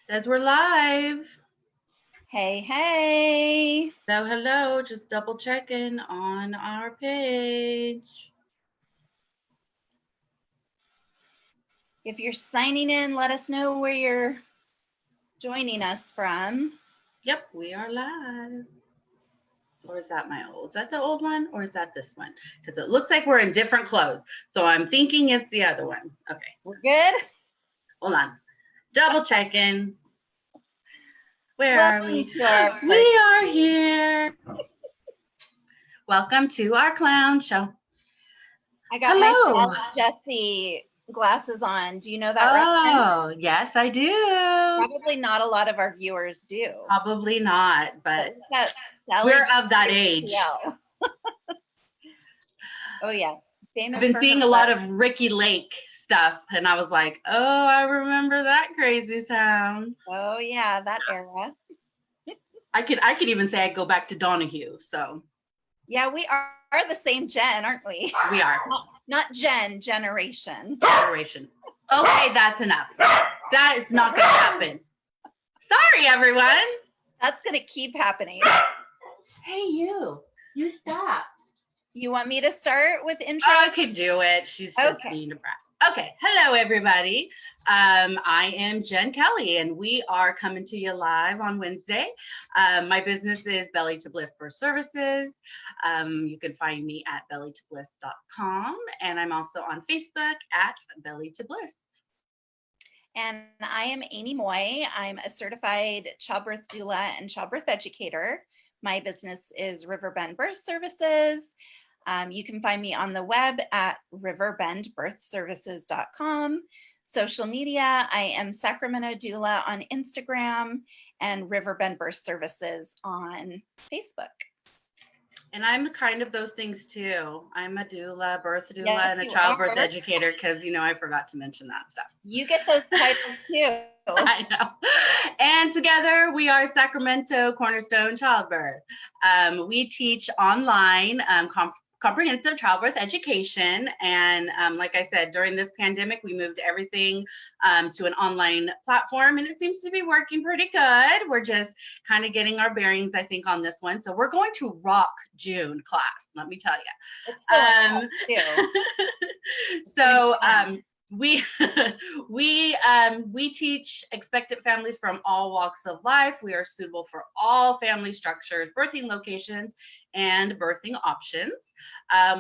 Says we're live. Hey, hey. Hello. Just double checking on our page. If you're signing in, let us know where you're joining us from. Yep, we are live. Or is that is that the old one or is that this one? Because it looks like we're in different clothes. So I'm thinking it's the other one. Okay. We're good? Hold on. Double checking. Where are we? We are here. Welcome to our clown show. I got my Jessie glasses on. Do you know that reference? Oh, yes, I do. Probably not a lot of our viewers do. Probably not, but we're of that age. Oh, yes. I've been seeing a lot of Ricky Lake stuff, and I was like, oh, I remember that crazy sound. Oh, yeah, that era. I could even say I go back to Donahue, so. Yeah, we are the same Jen, aren't we? We are. Not Jen, generation. Generation. Okay, that's enough. That is not going to happen. Sorry, everyone. That's going to keep happening. Hey, you stop. You want me to start with intro? I could do it. She's just being a brat. Okay. Hello, everybody. I am Jenn Kelly, and we are coming to you live on Wednesday. My business is Belly to Bliss Birth Services. You can find me at bellytobliss.com, and I'm also on Facebook at Belly to Bliss. And I am Amy Moy. I'm a certified childbirth doula and childbirth educator. My business is Riverbend Birth Services. You can find me on the web at riverbendbirthservices.com. Social media, I am Sacramento Doula on Instagram and Riverbend Birth Services on Facebook. And I'm kind of those things too. I'm a doula, birth doula, and a childbirth educator because, I forgot to mention that stuff. You get those titles too. I know. And together we are Sacramento Cornerstone Childbirth. We teach online comprehensive childbirth education. And like I said, during this pandemic, we moved everything to an online platform, and it seems to be working pretty good. We're just kind of getting our bearings, I think, on this one. So we're going to rock June class, let me tell you. So we teach expectant families from all walks of life. We are suitable for all family structures, birthing locations, and birthing options.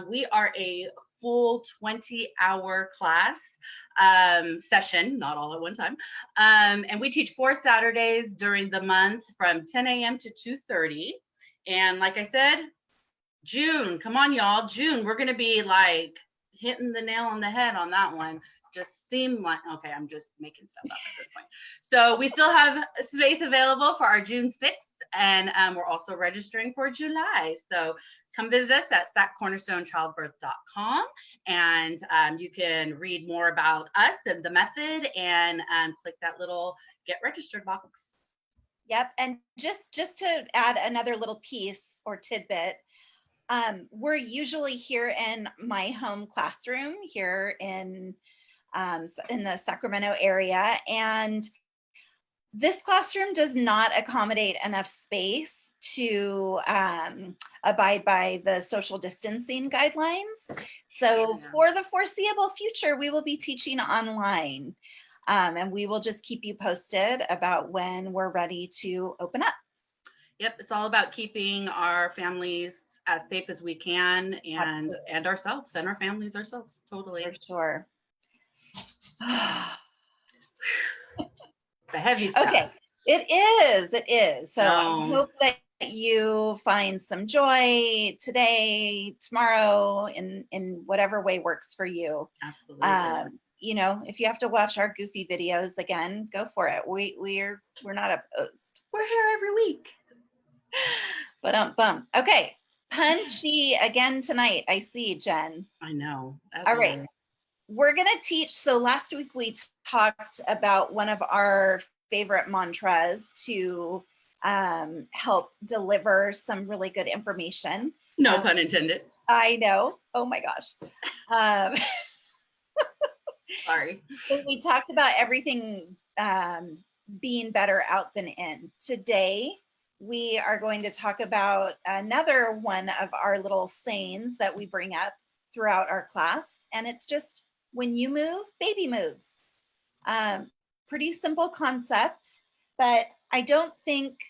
We are a full 20-hour class session, not all at one time. And we teach 4 Saturdays during the month from 10 a.m. to 2:30. And like I said, June, come on, y'all. June, we're going to be like hitting the nail on the head on that one. Just seemed like, okay, I'm just making stuff up at this point. So we still have space available for our June 6th, and we're also registering for July. So come visit us at saccornerstonechildbirth.com, and you can read more about us and the method, and click that little get registered box. Yep, and just to add another little piece or tidbit, we're usually here in my home classroom here in the Sacramento area, and this classroom does not accommodate enough space to abide by the social distancing guidelines. So for the foreseeable future, we will be teaching online, and we will just keep you posted about when we're ready to open up. Yep, it's all about keeping our families as safe as we can, and ourselves and our families ourselves. Totally. For sure. The heavy stuff. Okay, it is. So I hope that you find some joy today, tomorrow, in whatever way works for you. Absolutely. If you have to watch our goofy videos again, go for it. We're not opposed. We're here every week. But okay, punchy again tonight. I see, Jen. I know. All right. We're going to teach. So last week we talked about one of our favorite mantras to help deliver some really good information. No pun intended. I know. Oh my gosh. Sorry. So we talked about everything being better out than in. Today, we are going to talk about another one of our little sayings that we bring up throughout our class. And it's just, when you move, baby moves. Pretty simple concept, but I don't think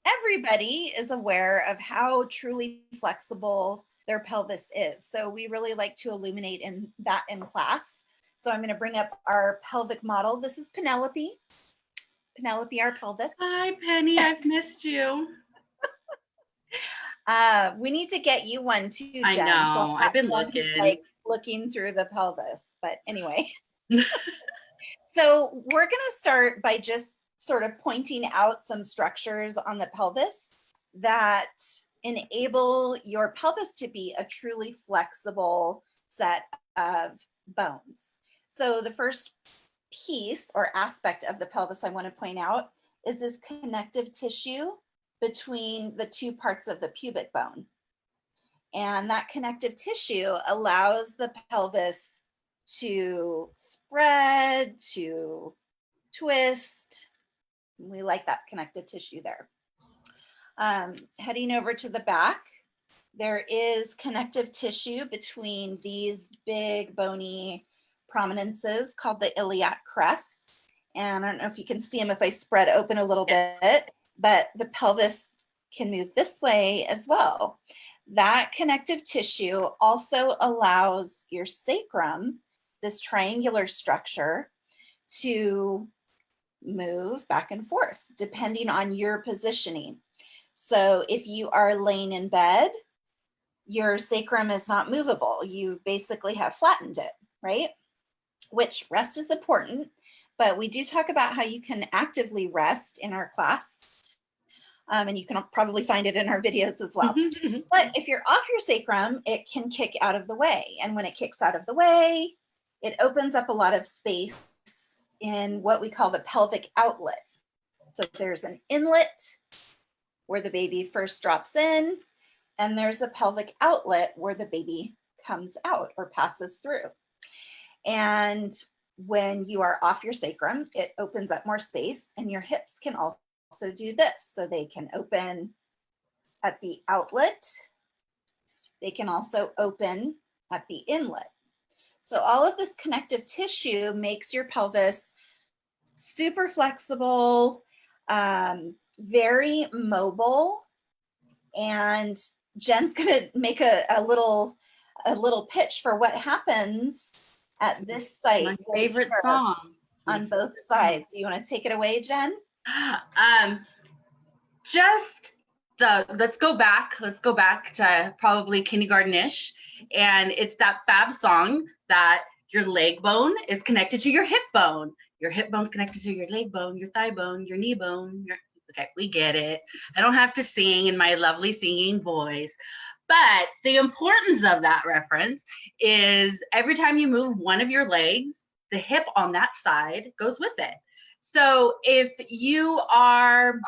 everybody is aware of how truly flexible their pelvis is. So we really like to illuminate that in class. So I'm going to bring up our pelvic model. This is Penelope. Penelope, our pelvis. Hi, Penny. I've missed you. We need to get you one too, Jen. I know. So I've been looking. Like looking through the pelvis, but anyway. So we're going to start by just sort of pointing out some structures on the pelvis that enable your pelvis to be a truly flexible set of bones. So the first piece or aspect of the pelvis I want to point out is this connective tissue between the two parts of the pubic bone. And that connective tissue allows the pelvis to spread, to twist. We like that connective tissue there. Heading over to the back, there is connective tissue between these big bony prominences called the iliac crest. And I don't know if you can see them if I spread open a little bit, but the pelvis can move this way as well. That connective tissue also allows your sacrum, this triangular structure, to move back and forth depending on your positioning. So if you are laying in bed, your sacrum is not movable. You basically have flattened it, right? Which rest is important, but we do talk about how you can actively rest in our class. And you can probably find it in our videos as well. But if you're off your sacrum, it can kick out of the way. And when it kicks out of the way, it opens up a lot of space in what we call the pelvic outlet. So there's an inlet where the baby first drops in, and there's a pelvic outlet where the baby comes out or passes through. And when you are off your sacrum, it opens up more space, and your hips can also do this. So they can open at the outlet. They can also open at the inlet. So all of this connective tissue makes your pelvis super flexible, very mobile. And Jen's gonna make a little pitch for what happens at this site. My favorite song. On both sides. Do you want to take it away, Jenn? Let's go back to probably kindergarten-ish, and it's that fab song that your leg bone is connected to your hip bone, your hip bone's connected to your leg bone, your thigh bone, your knee bone. Okay, we get it. I don't have to sing in my lovely singing voice, but the importance of that reference is every time you move one of your legs, the hip on that side goes with it. So if you are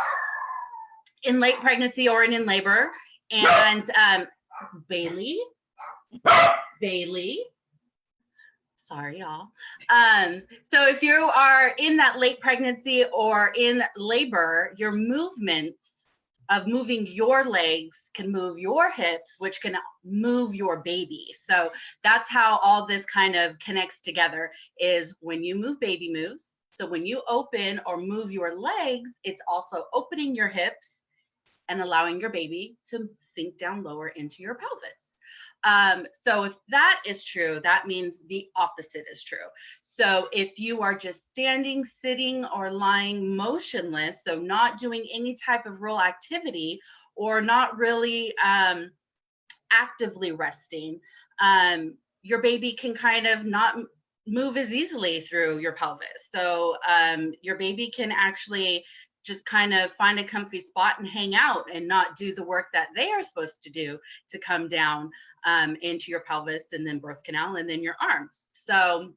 in late pregnancy or in labor, and Bailey, sorry y'all. So if you are in that late pregnancy or in labor, your movements of moving your legs can move your hips, which can move your baby. So that's how all this kind of connects together, is when you move, baby moves. So when you open or move your legs, it's also opening your hips and allowing your baby to sink down lower into your pelvis. So if that is true, that means the opposite is true. So if you are just standing, sitting, or lying motionless, so not doing any type of real activity, or not really actively resting, your baby can kind of not move as easily through your pelvis. So your baby can actually just kind of find a comfy spot and hang out and not do the work that they are supposed to do to come down into your pelvis and then birth canal and then your arms. So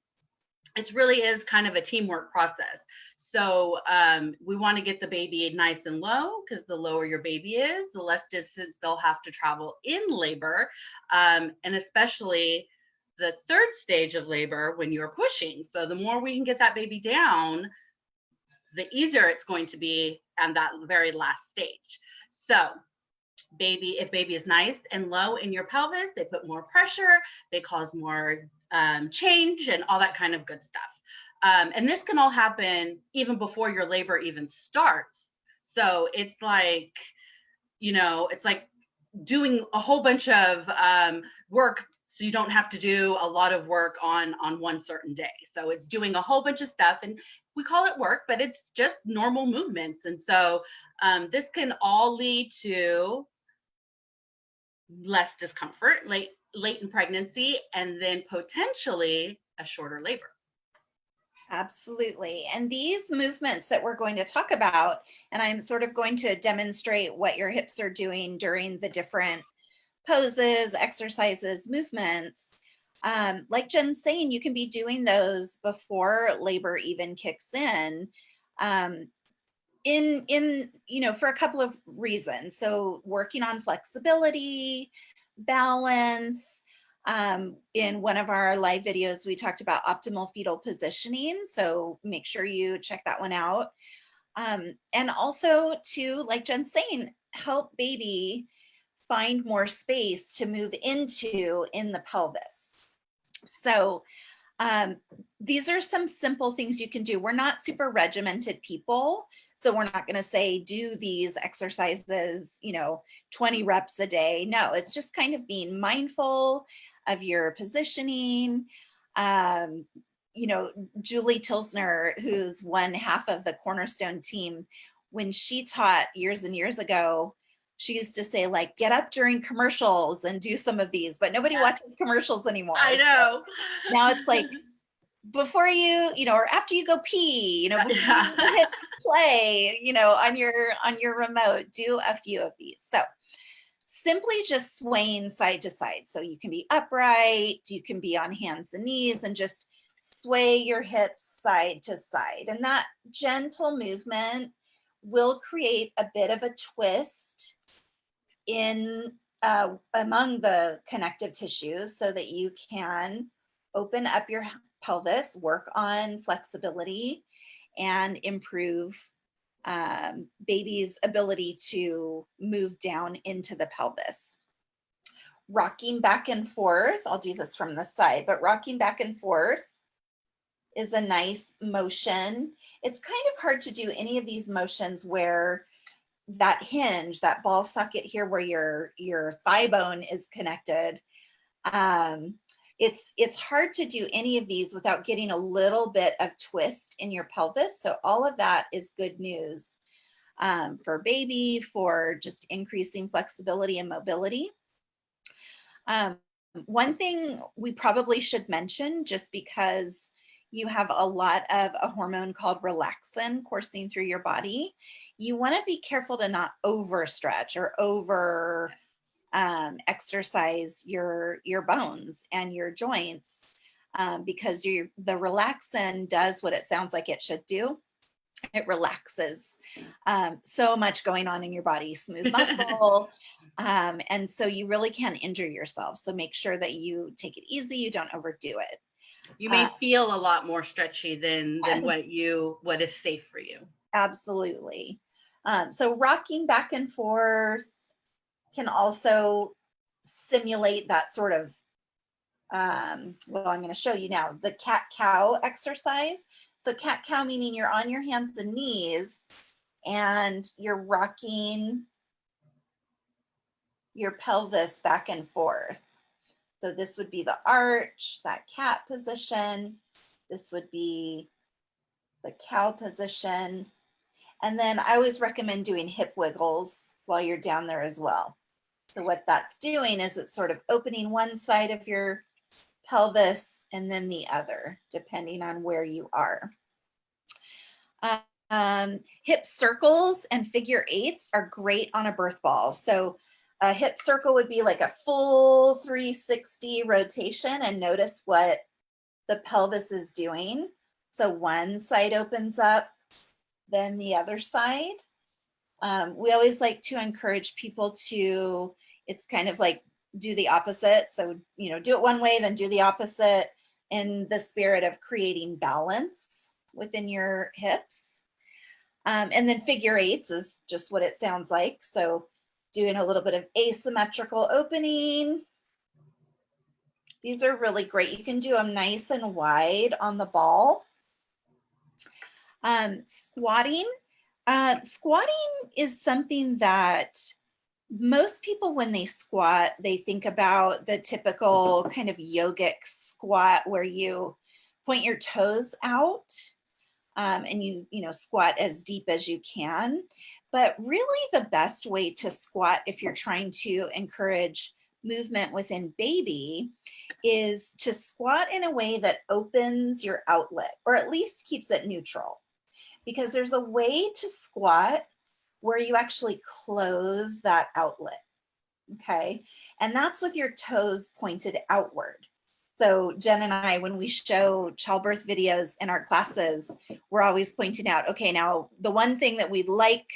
it really is kind of a teamwork process. So we want to get the baby nice and low, because the lower your baby is, the less distance they'll have to travel in labor, and especially the third stage of labor when you're pushing. So the more we can get that baby down, the easier it's going to be at that very last stage. So if baby is nice and low in your pelvis, they put more pressure, they cause more change and all that kind of good stuff. And this can all happen even before your labor even starts. So it's like, it's like doing a whole bunch of work, so you don't have to do a lot of work on one certain day. So it's doing a whole bunch of stuff, and we call it work, but it's just normal movements. And so this can all lead to less discomfort late in pregnancy, and then potentially a shorter labor. Absolutely. And these movements that we're going to talk about, and I'm sort of going to demonstrate what your hips are doing during the different poses, exercises, movements. Like Jen's saying, you can be doing those before labor even kicks in for a couple of reasons. So working on flexibility, balance. In one of our live videos, we talked about optimal fetal positioning. So make sure you check that one out. And also to, like Jen's saying, help baby find more space to move into in the pelvis. So these are some simple things you can do. We're not super regimented people, so we're not going to say do these exercises, 20 reps a day. No, it's just kind of being mindful of your positioning. Julie Tilsner, who's one half of the Cornerstone team, when she taught years and years ago, she used to say, like, get up during commercials and do some of these, but nobody watches commercials anymore. I know. So now it's like, before you, or after you go pee, before you hit play, on your remote, do a few of these. So simply just swaying side to side. So you can be upright, you can be on hands and knees, and just sway your hips side to side. And that gentle movement will create a bit of a twist in among the connective tissues, so that you can open up your pelvis, work on flexibility, and improve baby's ability to move down into the pelvis. Rocking back and forth, I'll do this from the side, but rocking back and forth is a nice motion. It's kind of hard to do any of these motions where that hinge, that ball socket here where your thigh bone is connected. It's hard to do any of these without getting a little bit of twist in your pelvis. So all of that is good news for baby, for just increasing flexibility and mobility. One thing we probably should mention, just because you have a lot of a hormone called relaxin coursing through your body, you want to be careful to not overstretch or over exercise your bones and your joints, because the relaxin does what it sounds like it should do. It relaxes so much going on in your body, smooth muscle, and so you really can injure yourself. So make sure that you take it easy, you don't overdo it. You may feel a lot more stretchy than what is safe for you. Absolutely. So rocking back and forth can also simulate that sort of, well, I'm going to show you now the cat-cow exercise. So cat-cow meaning you're on your hands and knees and you're rocking your pelvis back and forth. So this would be the arch, that cat position. This would be the cow position. And then I always recommend doing hip wiggles while you're down there as well. So what that's doing is it's sort of opening one side of your pelvis and then the other, depending on where you are. Hip circles and figure eights are great on a birth ball. So a hip circle would be like a full 360 rotation, and notice what the pelvis is doing. So one side opens up, then the other side. We always like to encourage people to, it's kind of like do the opposite. So, do it one way, then do the opposite, in the spirit of creating balance within your hips. And then figure eights is just what it sounds like. So doing a little bit of asymmetrical opening. These are really great. You can do them nice and wide on the ball. Squatting. Squatting is something that most people, when they squat, they think about the typical kind of yogic squat where you point your toes out and you squat as deep as you can. But really the best way to squat if you're trying to encourage movement within baby is to squat in a way that opens your outlet, or at least keeps it neutral. Because there's a way to squat where you actually close that outlet, okay? And that's with your toes pointed outward. So Jen and I, when we show childbirth videos in our classes, we're always pointing out, okay, now the one thing that we'd like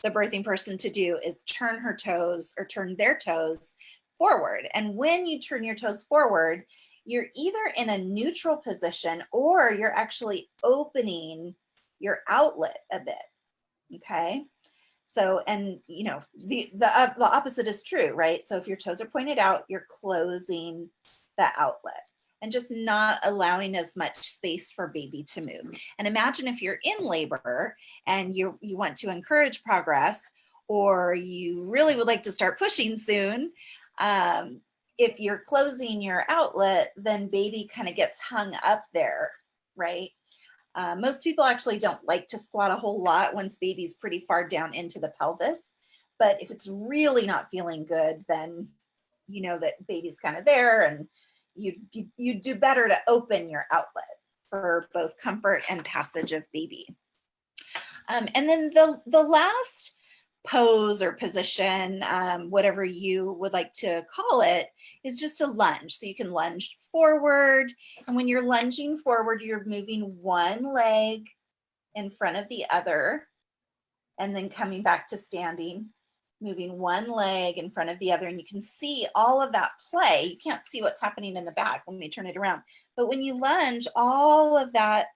the birthing person to do is turn her toes or turn their toes forward. And when you turn your toes forward, you're either in a neutral position or you're actually opening your outlet a bit, okay? So, and the opposite is true, right? So if your toes are pointed out, you're closing the outlet and just not allowing as much space for baby to move. And imagine if you're in labor and you want to encourage progress, or you really would like to start pushing soon. If you're closing your outlet, then baby kind of gets hung up there, right? Most people actually don't like to squat a whole lot once baby's pretty far down into the pelvis. But if it's really not feeling good, then you know that baby's kind of there, and you do better to open your outlet for both comfort and passage of baby. And then the last pose or position, whatever you would like to call it, is just a lunge. So you can lunge forward. And when you're lunging forward, you're moving one leg in front of the other, and then coming back to standing, moving one leg in front of the other. And you can see all of that play. You can't see what's happening in the back when we turn it around. But when you lunge, all of that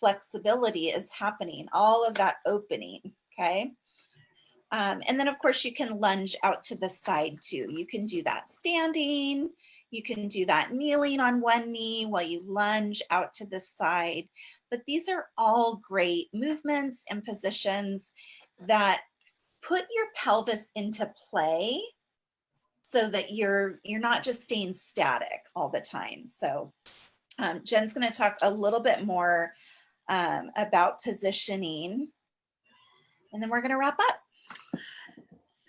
flexibility is happening, all of that opening, okay? And then of course you can lunge out to the side too. You can do that standing, you can do that kneeling on one knee while you lunge out to the side. But these are all great movements and positions that put your pelvis into play so that you're not just staying static all the time. So Jen's going to talk a little bit more about positioning, and then we're going to wrap up.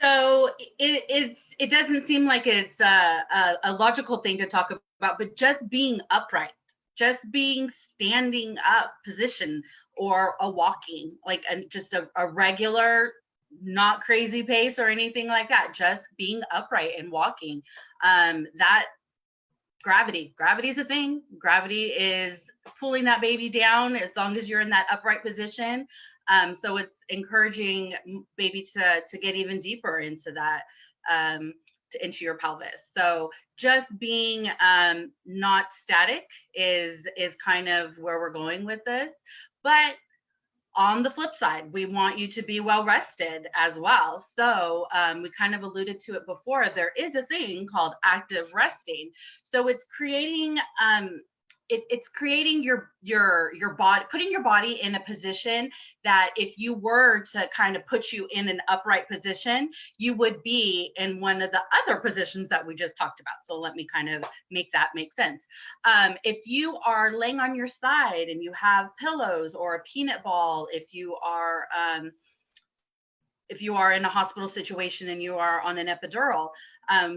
So it doesn't seem like it's a logical thing to talk about, but just being upright, just being standing up position, or a walking, like just a regular, not crazy pace or anything like that, just being upright and walking. That gravity is a thing. Gravity is pulling that baby down as long as you're in that upright position. So it's encouraging baby to get even deeper into that, into your pelvis. So just being not static is kind of where we're going with this. But on the flip side, we want you to be well rested as well. So we kind of alluded to it before. There is a thing called active resting. So it's creating it's creating your body, putting your body in a position that if you were to kind of put you in an upright position, you would be in one of the other positions that we just talked about. So let me kind of make that make sense. If you are laying on your side and you have pillows or a peanut ball, if you are in a hospital situation and you are on an epidural,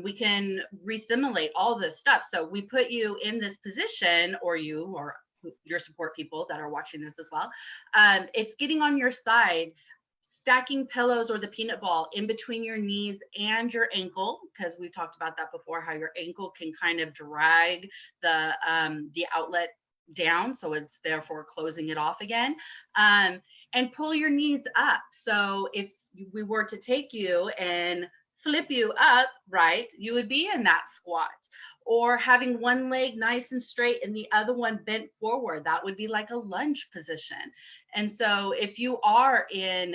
we can resimulate all this stuff. So we put you in this position, or you or your support people that are watching this as well. It's getting on your side, stacking pillows or the peanut ball in between your knees and your ankle, because we talked about that before, how your ankle can kind of drag the outlet down, so it's therefore closing it off again. And pull your knees up. So if we were to take you and flip you up, right, you would be in that squat. or having one leg nice and straight and the other one bent forward. That would be like a lunge position. And so if you are in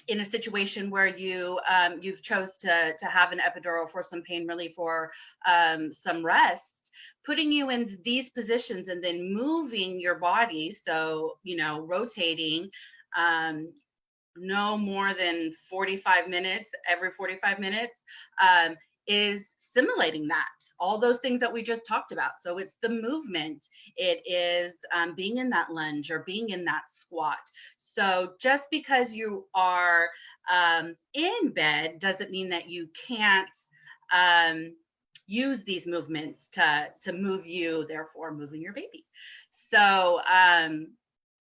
a situation where you've chose to have an epidural for some pain relief or some rest, putting you in these positions and then moving your body, so rotating no more than 45 minutes, every 45 minutes, is simulating that, all those things that we just talked about. So it's the movement, it is being in that lunge or being in that squat. So just because you are in bed doesn't mean that you can't use these movements to move you, therefore moving your baby. So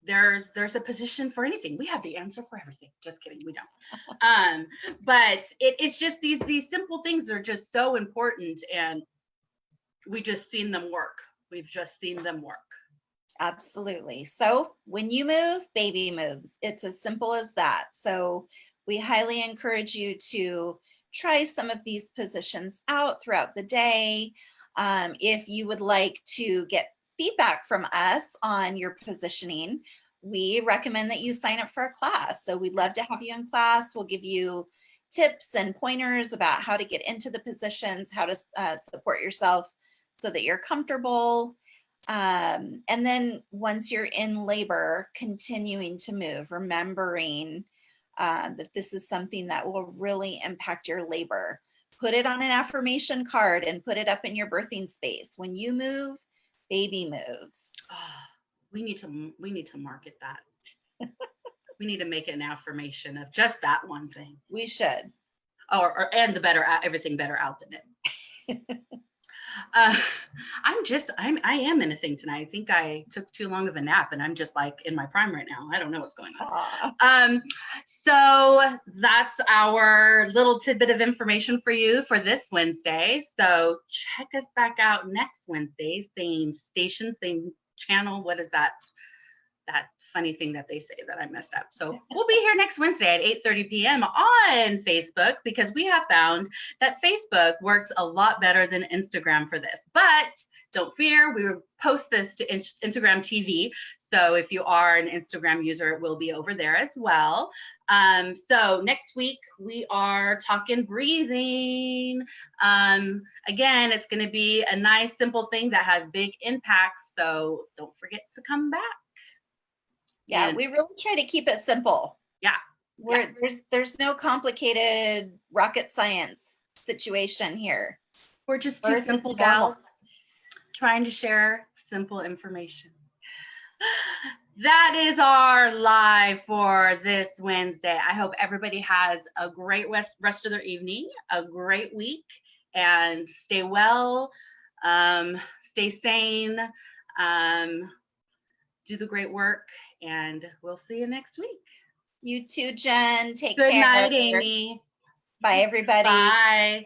there's a position for anything. We have the answer for everything. Just kidding, we don't. But it's just these simple things are just so important, and we just seen them work. We've just seen them work. Absolutely. So when you move, baby moves. It's as simple as that. So we highly encourage you to try some of these positions out throughout the day. If you would like to get feedback from us on your positioning, we recommend that you sign up for a class. So we'd love to have you in class. We'll give you tips and pointers about how to get into the positions, how to support yourself so that you're comfortable. And then once you're in labor, continuing to move, remembering that this is something that will really impact your labor. Put it on an affirmation card and put it up in your birthing space. When you move, baby moves. Oh, we need to market that. We need to make it an affirmation of just that one thing. We should. And the better, everything better out than it. I am in a thing tonight. I think I took too long of a nap and I'm just like in my prime right now. I don't know what's going on. So that's our little tidbit of information for you for this Wednesday. So check us back out next Wednesday, same station, same channel. What is that funny thing that they say that I messed up? So we'll be here next Wednesday at 8:30 p.m. on Facebook, because we have found that Facebook works a lot better than Instagram for this. But don't fear, we will post this to Instagram TV. So if you are an Instagram user, it will be over there as well. So next week we are talking breathing. Again, it's going to be a nice, simple thing that has big impacts. So don't forget to come back. Yeah, we really try to keep it simple. Yeah. There's no complicated rocket science situation here. We're just two simple gals trying to share simple information. That is our live for this Wednesday. I hope everybody has a great rest of their evening, a great week, and stay well, stay sane, do the great work, and we'll see you next week. You too, Jen. Take care. Good night, Amy. Bye, everybody. Bye.